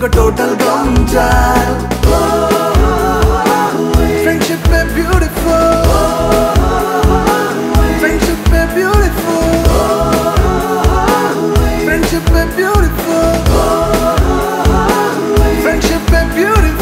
का total गमजाल Friendship है beautiful Friendship है beautiful Friendship है beautiful Friendship है beautiful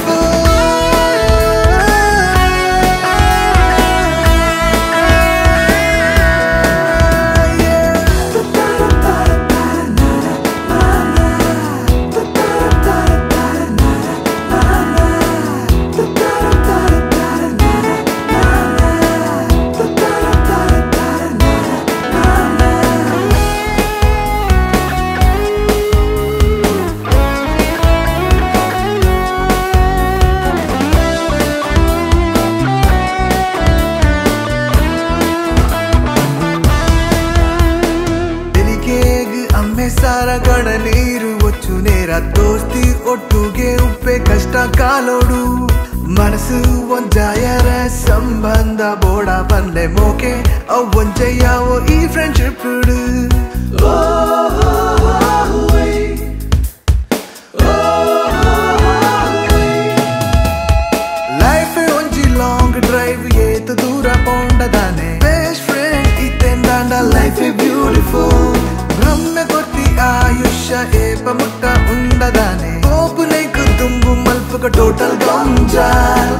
सारा गण नीरू वच्चु नेरा दोस्ती ಒಟ್ಟುಗೆ ಉಪ್ಪೆ ಕಷ್ಟ ಕಾಲೋಡು ಮನಸ್ಸು ಒಂಜಾಯರ ಸಂಬಂಧ ಬೋಡ ಬಂದೆ ಮೋಕೆ ಅವ್ ಒಂಜೆಯಾವೋ ಈ ಫ್ರೆಂಡ್ಶಿಪ್ ಲೈಫ್ ಒಂಜಿ ಲಾಂಗ್ ಡ್ರೈವ್ ಏತು ದೂರ ಪೋಂಡದಾನೆ ಬೆಸ್ಟ್ ಫ್ರೆಂಡ್ ಇತ್ತೆಂದಾಂಡ ಲೈಫ್ ಬ್ಯೂಟಿಫುಲ್ ಬ್ರಹ್ಮ ಕೊತ್ತಿ ಆಯುಷ್ಯ ಏಪ ಮುಟ್ಟ ಉಂಡದಾನೆ ಕೋಪು ನೈಕು ತುಂಬು ಮಲ್ಪುಗ ಟೋಟಲ್ ಗಂಜಾಲ್